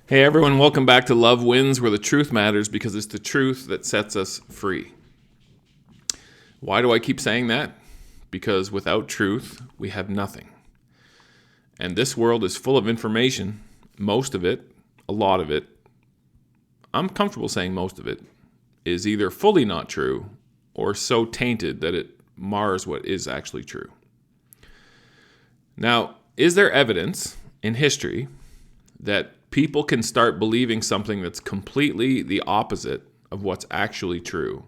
Hey everyone, welcome back to Love Wins, where the truth matters because it's the truth that sets us free. Why do I keep saying that? Because without truth, we have nothing. And this world is full of information, most of it, a lot of it, I'm comfortable saying most of it, is either fully not true or so tainted that it mars what is actually true. Now, is there evidence in history that people can start believing something that's completely the opposite of what's actually true,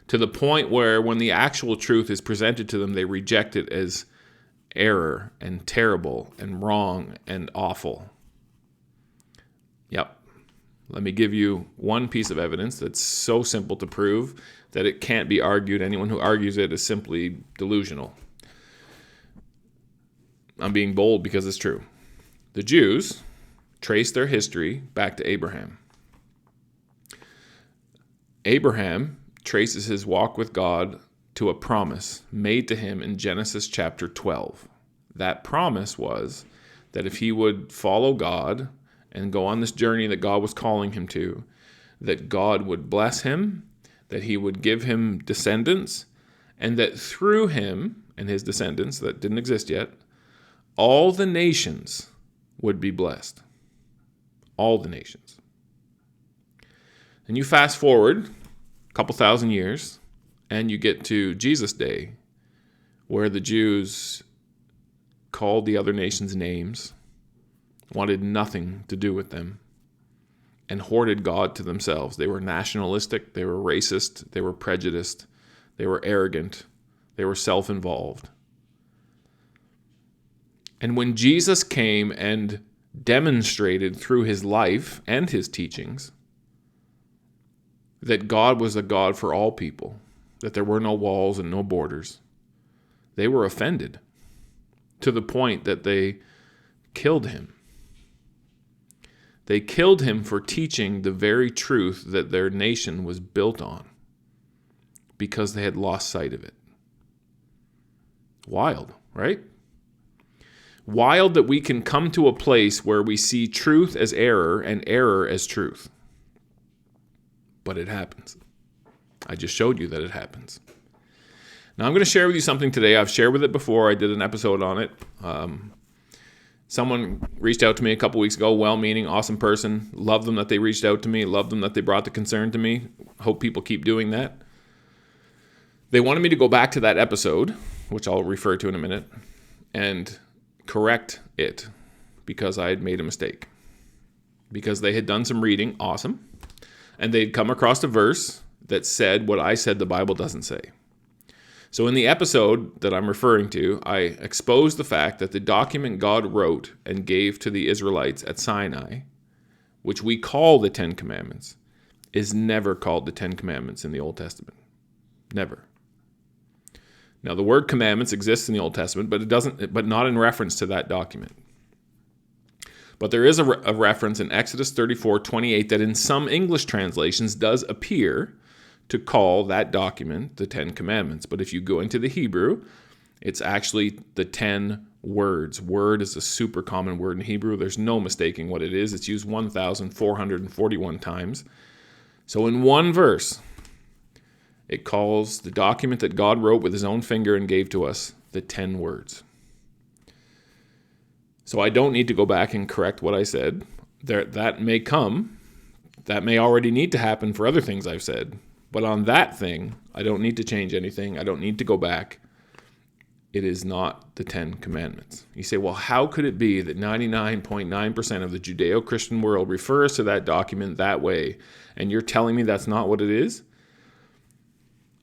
to the point where when the actual truth is presented to them, they reject it as error and terrible and wrong and awful? Yep. Let me give you one piece of evidence that's so simple to prove that it can't be argued. Anyone who argues it is simply delusional. I'm being bold because it's true. The Jews trace their history back to Abraham. Abraham traces his walk with God to a promise made to him in Genesis chapter 12. That promise was that if he would follow God and go on this journey that God was calling him to, that God would bless him, that he would give him descendants, and that through him and his descendants that didn't exist yet, all the nations would be blessed. All the nations. And you fast forward a couple thousand years, and you get to Jesus' day, where the Jews called the other nations names, wanted nothing to do with them, and hoarded God to themselves. They were nationalistic, they were racist, they were prejudiced, they were arrogant, they were self-involved. And when Jesus came and demonstrated through his life and his teachings that God was a God for all people, that there were no walls and no borders, they were offended to the point that they killed him. They killed him for teaching the very truth that their nation was built on because they had lost sight of it. Wild, right? Wild that we can come to a place where we see truth as error and error as truth. But it happens. I just showed you that it happens. Now I'm going to share with you something today. I've shared with it before. I did an episode on it. Someone reached out to me a couple weeks ago, well-meaning, awesome person. Love them that they reached out to me. Love them that they brought the concern to me. Hope people keep doing that. They wanted me to go back to that episode, which I'll refer to in a minute, and correct it because I had made a mistake. Because they had done some reading, awesome, and they'd come across a verse that said what I said the Bible doesn't say. So in the episode that I'm referring to, I exposed the fact that the document God wrote and gave to the Israelites at Sinai, which we call the Ten Commandments, is never called the Ten Commandments in the Old Testament. Never. Now, the word commandments exists in the Old Testament, but not in reference to that document. But there is a reference in Exodus 34:28 that in some English translations does appear to call that document the Ten Commandments. But if you go into the Hebrew, it's actually the 10 words. Word is a super common word in Hebrew. There's no mistaking what it is. It's used 1,441 times. So in one verse, it calls the document that God wrote with his own finger and gave to us the 10 words. So I don't need to go back and correct what I said. That may come. That may already need to happen for other things I've said. But on that thing, I don't need to change anything. I don't need to go back. It is not the Ten Commandments. You say, well, how could it be that 99.9% of the Judeo-Christian world refers to that document that way, and you're telling me that's not what it is?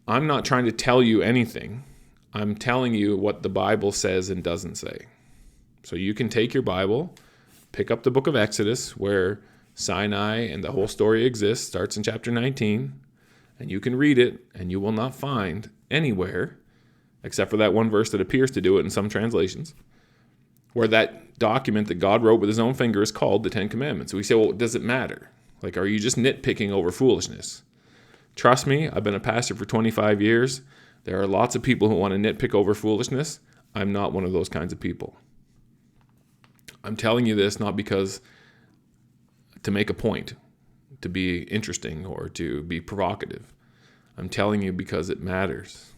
I'm not trying to tell you anything. I'm telling you what the Bible says and doesn't say. So you can take your Bible, pick up the book of Exodus, where Sinai and the whole story exists, starts in chapter 19, and you can read it, and you will not find anywhere, except for that one verse that appears to do it in some translations, where that document that God wrote with his own finger is called the Ten Commandments. So we say, well, does it matter? Like, are you just nitpicking over foolishness? Trust me, I've been a pastor for 25 years. There are lots of people who want to nitpick over foolishness. I'm not one of those kinds of people. I'm telling you this not because to make a point, to be interesting, or to be provocative. I'm telling you because it matters.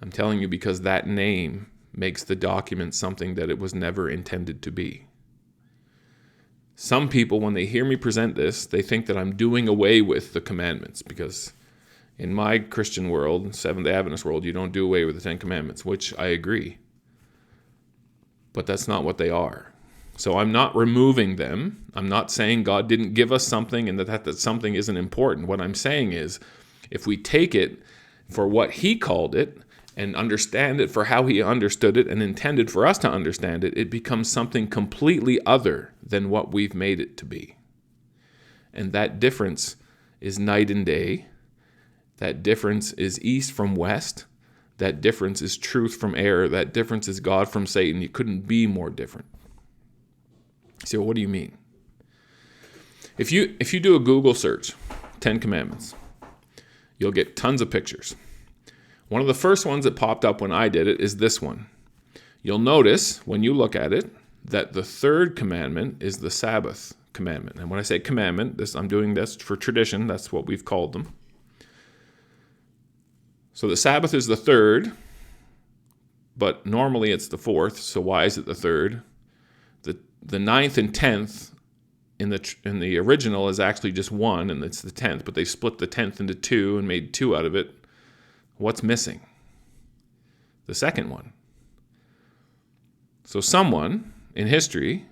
I'm telling you because that name makes the document something that it was never intended to be. Some people, when they hear me present this, they think that I'm doing away with the commandments, because in my Christian world, Seventh-day Adventist world, you don't do away with the Ten Commandments, which I agree. But that's not what they are. So I'm not removing them. I'm not saying God didn't give us something and that something isn't important. What I'm saying is, if we take it for what He called it and understand it for how He understood it and intended for us to understand it, it becomes something completely other than what we've made it to be. And that difference is night and day. That difference is east from west. That difference is truth from error. That difference is God from Satan. You couldn't be more different. So what do you mean? If you do a Google search, 10 Commandments, you'll get tons of pictures. One of the first ones that popped up when I did it is this one. You'll notice when you look at it that the third commandment is the Sabbath commandment. And when I say commandment, I'm doing this for tradition. That's what we've called them. So the Sabbath is the third, but normally it's the fourth. So why is it the third? The ninth and 10th in the original is actually just one, and it's the 10th, but they split the 10th into two and made two out of it. What's missing? The second one. So someone in history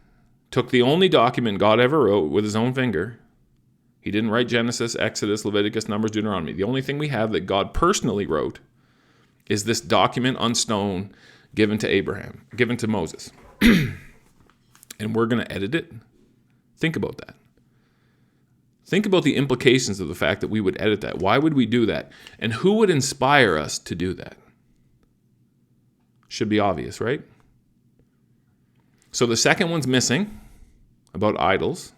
took the only document God ever wrote with his own finger. He didn't write Genesis, Exodus, Leviticus, Numbers, Deuteronomy. The only thing we have that God personally wrote is this document on stone given to Moses. And we're going to edit it? Think about that. Think about the implications of the fact that we would edit that. Why would we do that? And who would inspire us to do that? Should be obvious, right? So the second one's missing, about idols,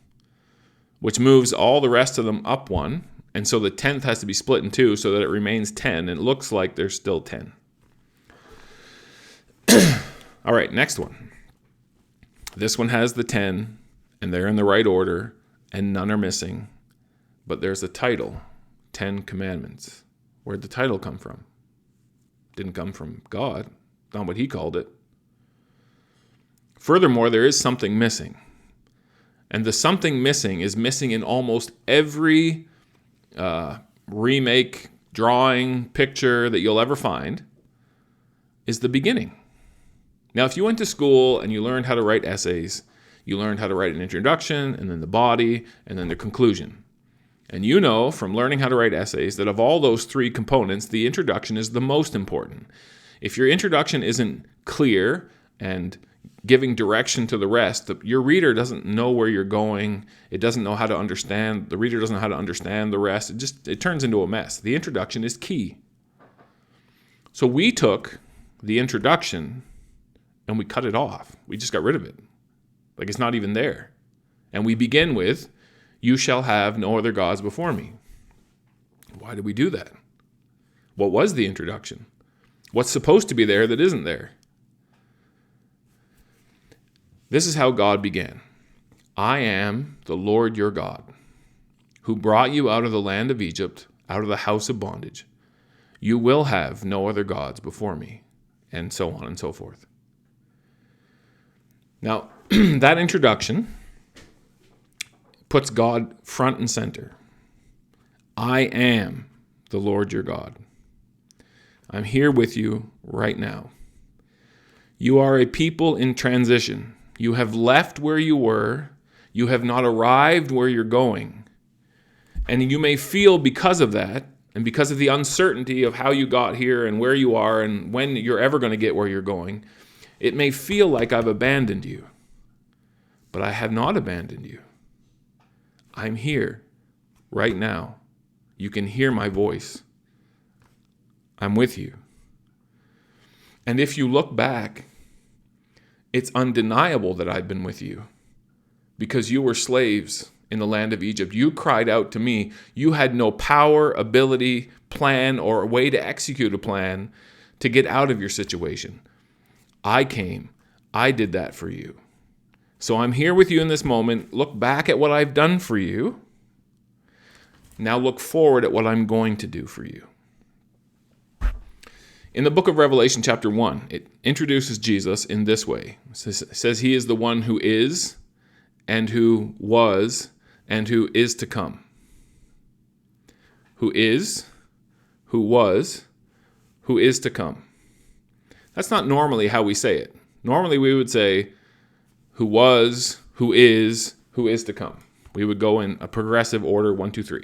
which moves all the rest of them up one. And so the 10th has to be split in two so that it remains 10. And it looks like there's still 10. All right, next one. This one has the 10, and they're in the right order, and none are missing. But there's a title, 10 Commandments. Where'd the title come from? Didn't come from God. Not what He called it. Furthermore, there is something missing. And the something missing is missing in almost every remake, drawing, picture that you'll ever find, is the beginning. Now, if you went to school and you learned how to write essays, you learned how to write an introduction, and then the body, and then the conclusion. And you know from learning how to write essays that of all those three components, the introduction is the most important. If your introduction isn't clear and giving direction to the rest, your reader doesn't know where you're going. It doesn't know how to understand. The reader doesn't know how to understand the rest. It turns into a mess. The introduction is key. So we took the introduction and we cut it off. We just got rid of it. Like it's not even there. And we begin with, "You shall have no other gods before me." Why did we do that? What was the introduction? What's supposed to be there that isn't there? This is how God began. "I am the Lord your God, who brought you out of the land of Egypt, out of the house of bondage. You will have no other gods before me," and so on and so forth. Now, that introduction puts God front and center. I am the Lord your God. I'm here with you right now. You are a people in transition. You have left where you were. You have not arrived where you're going. And you may feel because of that, and because of the uncertainty of how you got here and where you are and when you're ever going to get where you're going, it may feel like I've abandoned you. But I have not abandoned you. I'm here right now. You can hear my voice. I'm with you. And if you look back, it's undeniable that I've been with you because you were slaves in the land of Egypt. You cried out to me. You had no power, ability, plan, or way to execute a plan to get out of your situation. I came. I did that for you. So I'm here with you in this moment. Look back at what I've done for you. Now look forward at what I'm going to do for you. In the book of Revelation, chapter 1, it introduces Jesus in this way. It says he is the one who is, and who was, and who is to come. Who is, who was, who is to come. That's not normally how we say it. Normally we would say, who was, who is to come. We would go in a progressive order, 1, 2, 3.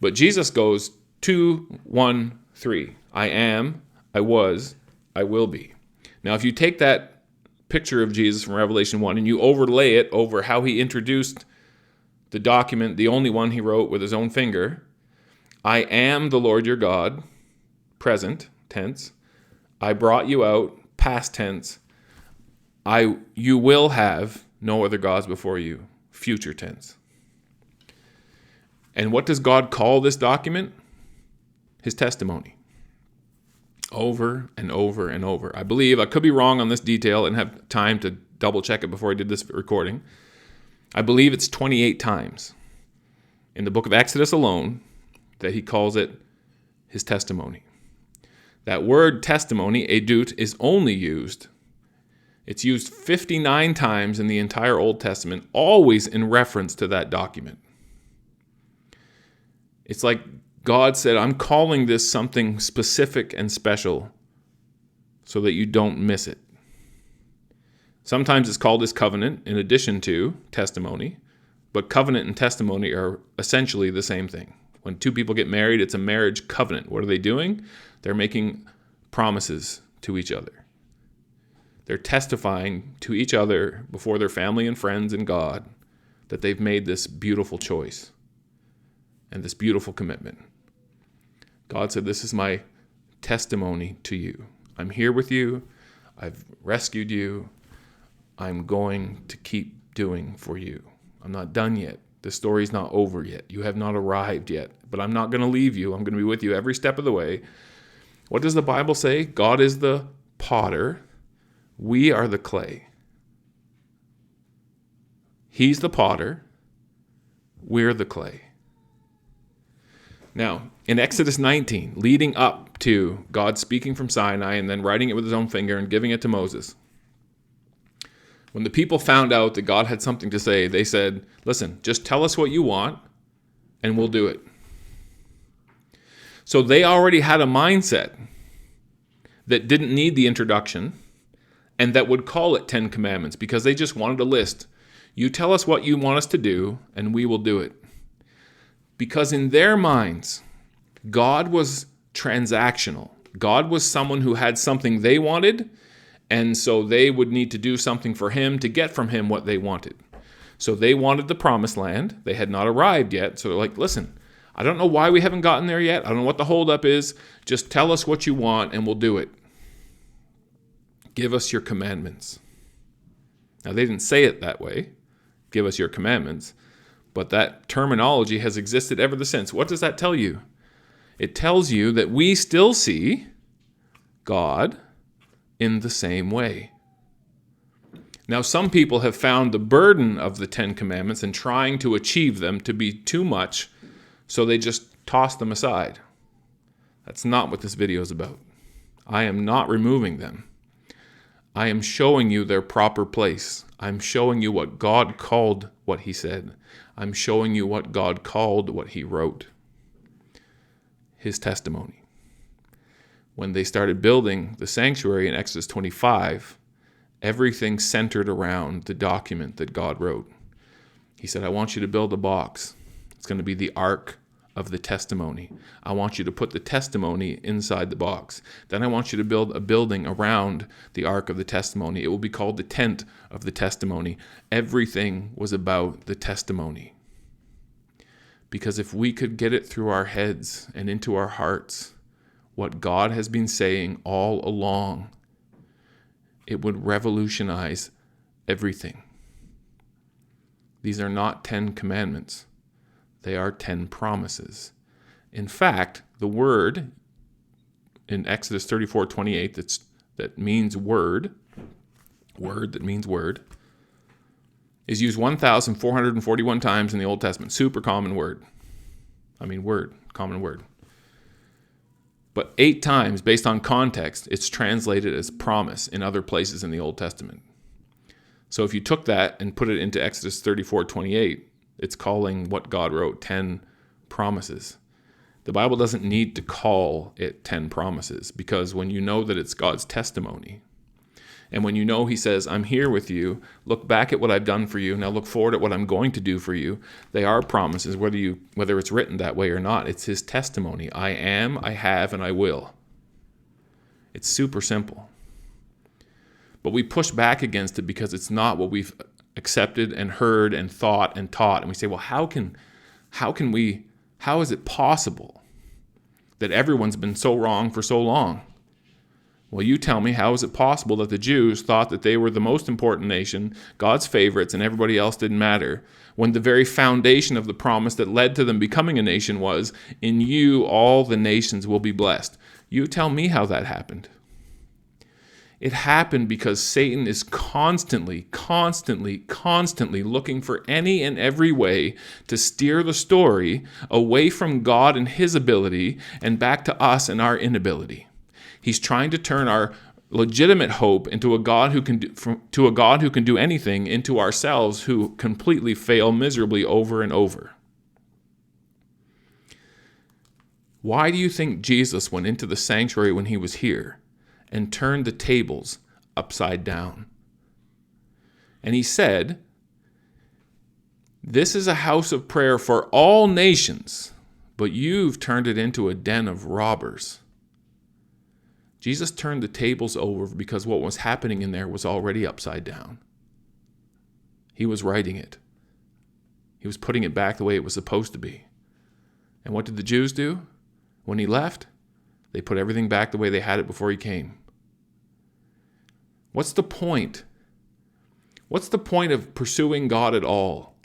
But Jesus goes 2, 1, 3. I am, I was, I will be. Now, if you take that picture of Jesus from Revelation 1 and you overlay it over how he introduced the document, the only one he wrote with his own finger, I am the Lord your God, present tense. I brought you out, past tense. You will have no other gods before you, future tense. And what does God call this document? His testimony. Over and over and over. I believe, I could be wrong on this detail and have time to double check it before I did this recording. I believe it's 28 times in the book of Exodus alone that he calls it his testimony. That word testimony, edut, is only used. It's used 59 times in the entire Old Testament, always in reference to that document. It's like God said, I'm calling this something specific and special so that you don't miss it. Sometimes it's called his covenant in addition to testimony, but covenant and testimony are essentially the same thing. When two people get married, it's a marriage covenant. What are they doing? They're making promises to each other. They're testifying to each other before their family and friends and God that they've made this beautiful choice and this beautiful commitment. God said, this is my testimony to you. I'm here with you. I've rescued you. I'm going to keep doing for you. I'm not done yet. The story's not over yet. You have not arrived yet. But I'm not going to leave you. I'm going to be with you every step of the way. What does the Bible say? God is the potter. We are the clay. He's the potter. We're the clay. Now, in Exodus 19, leading up to God speaking from Sinai and then writing it with his own finger and giving it to Moses, when the people found out that God had something to say, they said, listen, just tell us what you want and we'll do it. So they already had a mindset that didn't need the introduction and that would call it 10 Commandments because they just wanted a list. You tell us what you want us to do and we will do it. Because in their minds, God was transactional. God was someone who had something they wanted, and so they would need to do something for him to get from him what they wanted. So they wanted the promised land. They had not arrived yet. So they're like, listen, I don't know why we haven't gotten there yet. I don't know what the holdup is. Just tell us what you want and we'll do it. Give us your commandments. Now, they didn't say it that way. Give us your commandments. But that terminology has existed ever since. What does that tell you? It tells you that we still see God in the same way. Now, some people have found the burden of the 10 Commandments and trying to achieve them to be too much, so they just toss them aside. That's not what this video is about. I am not removing them. I am showing you their proper place. I'm showing you what God called what he said. I'm showing you what God called what he wrote. His testimony. When they started building the sanctuary in Exodus 25, everything centered around the document that God wrote. He said, I want you to build a box. It's going to be the ark of the testimony. I want you to put the testimony inside the box. Then I want you to build a building around the ark of the testimony. It will be called the tent of the testimony. Everything was about the testimony. Because if we could get it through our heads and into our hearts, what God has been saying all along, it would revolutionize everything. These are not 10 commandments. They are 10 promises. In fact, the word in Exodus 34:28 that means word that means word, is used 1,441 times in the Old Testament. Super common word. Common word. But 8 times, based on context, it's translated as promise in other places in the Old Testament. So if you took that and put it into Exodus 34:28, it's calling what God wrote 10 promises. The Bible doesn't need to call it 10 promises, because when you know that it's God's testimony, and when you know he says, I'm here with you, look back at what I've done for you, now look forward at what I'm going to do for you, they are promises, whether it's written that way or not. It's his testimony. I am, I have, and I will. It's super simple. But we push back against it because it's not what we've accepted and heard and thought and taught. And we say, well, how is it possible that everyone's been so wrong for so long? Well, you tell me, how is it possible that the Jews thought that they were the most important nation, God's favorites, and everybody else didn't matter, when the very foundation of the promise that led to them becoming a nation was, in you all the nations will be blessed? You tell me how that happened. It happened because Satan is constantly looking for any and every way to steer the story away from God and his ability and back to us and our inability. He's trying to turn our legitimate hope into a God who can do anything, into ourselves who completely fail miserably over and over. Why do you think Jesus went into the sanctuary when he was here and turned the tables upside down? And he said, this is a house of prayer for all nations, but you've turned it into a den of robbers. Jesus turned the tables over because what was happening in there was already upside down. He was righting it. He was putting it back the way it was supposed to be. And what did the Jews do? When he left, they put everything back the way they had it before he came. What's the point? What's the point of pursuing God at all?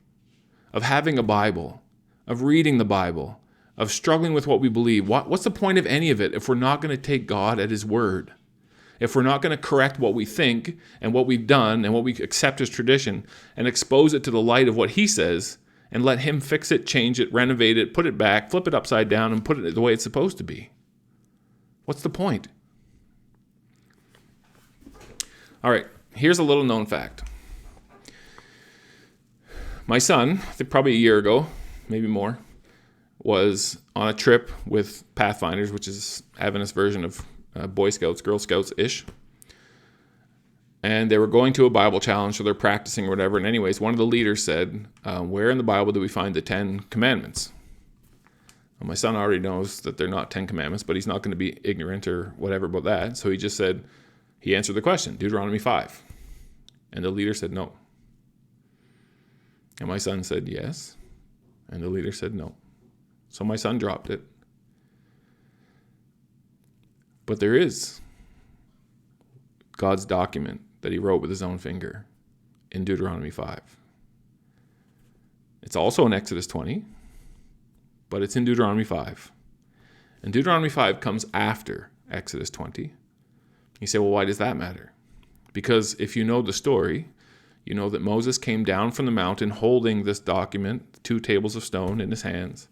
Of having a Bible? Of reading the Bible? Of struggling with what we believe? What's the point of any of it if we're not going to take God at his word? If we're not going to correct what we think and what we've done and what we accept as tradition and expose it to the light of what he says and let him fix it, change it, renovate it, put it back, flip it upside down and put it the way it's supposed to be? What's the point? All right, here's a little known fact. My son, I think probably a year ago, maybe more, was on a trip with Pathfinders, which is Adventist version of Boy Scouts, Girl Scouts-ish. And they were going to a Bible challenge, so they're practicing or whatever. And anyways, one of the leaders said, where in the Bible do we find the 10 Commandments? Well, my son already knows that they're not 10 Commandments, but he's not going to be ignorant or whatever about that. So he just said, he answered the question, Deuteronomy 5. And the leader said no. And my son said yes. And the leader said no. So my son dropped it. But there is God's document that he wrote with his own finger in Deuteronomy 5. It's also in Exodus 20, but it's in Deuteronomy 5. And Deuteronomy 5 comes after Exodus 20. You say, well, why does that matter? Because if you know the story, you know that Moses came down from the mountain holding this document, 2 tables of stone in his hands.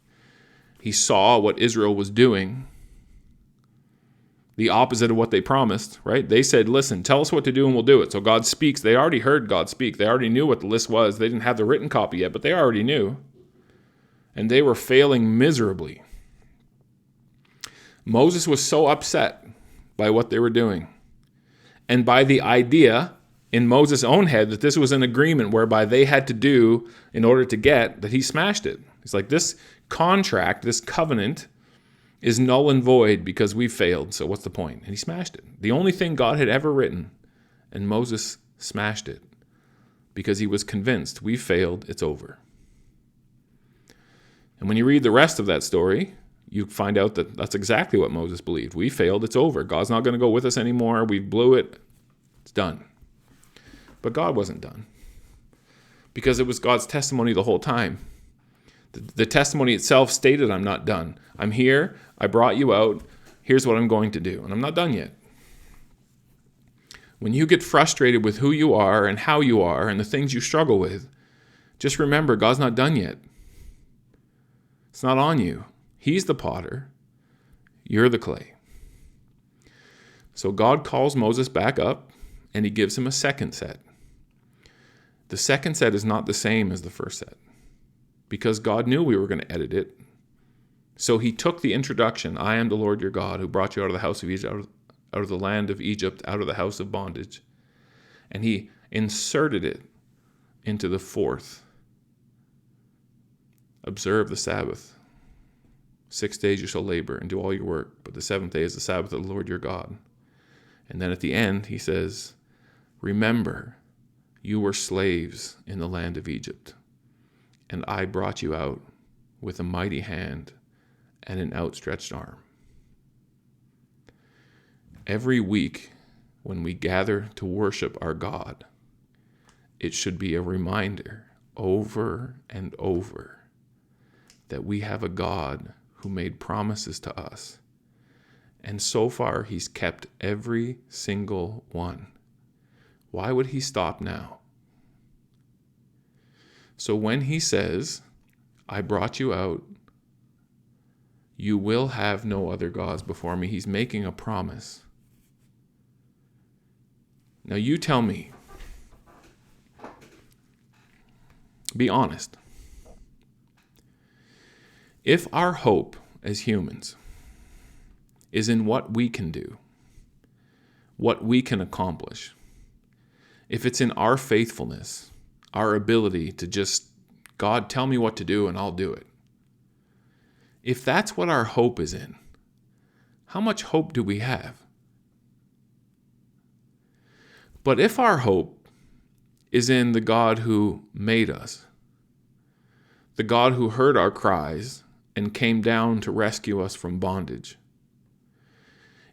He saw what Israel was doing, the opposite of what they promised, right? They said, listen, tell us what to do and we'll do it. So God speaks. They already heard God speak. They already knew what the list was. They didn't have the written copy yet, but they already knew. And they were failing miserably. Moses was so upset by what they were doing and by the idea in Moses' own head that this was an agreement whereby they had to do in order to get, that he smashed it. He's like, this contract, this covenant is null and void because we failed. So what's the point? And he smashed it. The only thing God had ever written, and Moses smashed it because he was convinced we failed, it's over. And when you read the rest of that story, you find out that that's exactly what Moses believed. We failed, it's over. God's not going to go with us anymore. We blew it. It's done. But God wasn't done because it was God's testimony the whole time. The testimony itself stated, I'm not done. I'm here. I brought you out. Here's what I'm going to do. And I'm not done yet. When you get frustrated with who you are and how you are and the things you struggle with, Just remember, God's not done yet. It's not on you. He's the potter. You're the clay. So God calls Moses back up, and he gives him a second set. The second set is not the same as the first set, because God knew we were going to edit it. So he took the introduction, I am the Lord your God who brought you out of the house of Egypt, out of the land of Egypt, out of the house of bondage, and he inserted it into the fourth. Observe the Sabbath. 6 days you shall labor and do all your work, but the seventh day is the Sabbath of the Lord your God. And then at the end he says, remember, you were slaves in the land of Egypt, and I brought you out with a mighty hand and an outstretched arm. Every week when we gather to worship our God, it should be a reminder over and over that we have a God who made promises to us. And so far, he's kept every single one. Why would he stop now? So when he says, I brought you out, you will have no other gods before me, he's making a promise. Now you tell me, be honest. If our hope as humans is in what we can do, what we can accomplish, if it's in our faithfulness, our ability to just, God, tell me what to do and I'll do it. If that's what our hope is in, how much hope do we have? But if our hope is in the God who made us, the God who heard our cries and came down to rescue us from bondage,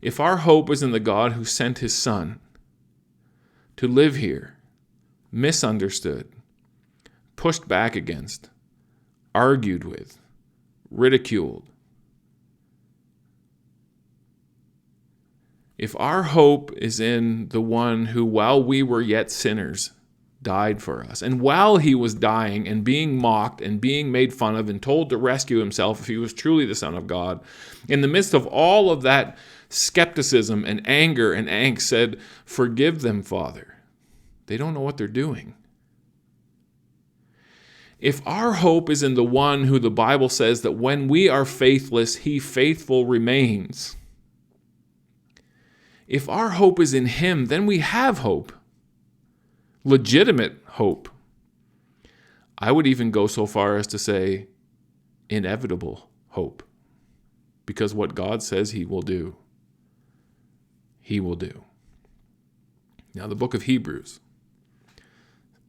if our hope is in the God who sent his Son to live here, misunderstood, pushed back against, argued with, ridiculed, if our hope is in the one who, while we were yet sinners, died for us, and while he was dying and being mocked and being made fun of and told to rescue himself if he was truly the Son of God, in the midst of all of that skepticism and anger and angst said, forgive them, Father. They don't know what they're doing. If our hope is in the one who the Bible says that when we are faithless, he faithful remains. If our hope is in him, then we have hope. Legitimate hope. I would even go so far as to say inevitable hope. Because what God says he will do, he will do. Now the book of Hebrews,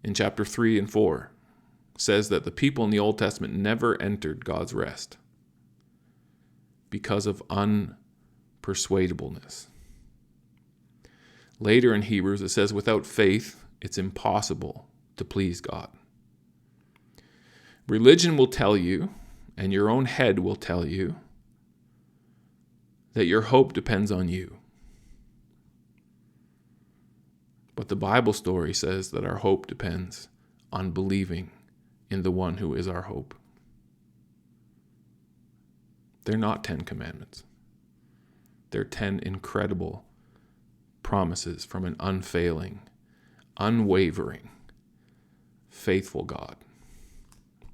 in chapter 3 and 4, says that the people in the Old Testament never entered God's rest because of unpersuadableness. Later in Hebrews, it says, without faith, it's impossible to please God. Religion will tell you, and your own head will tell you, that your hope depends on you. But the Bible story says that our hope depends on believing in the one who is our hope. They're not 10 commandments. They're 10 incredible promises from an unfailing, unwavering, faithful God.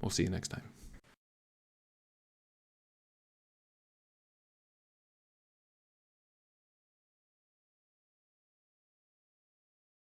We'll see you next time.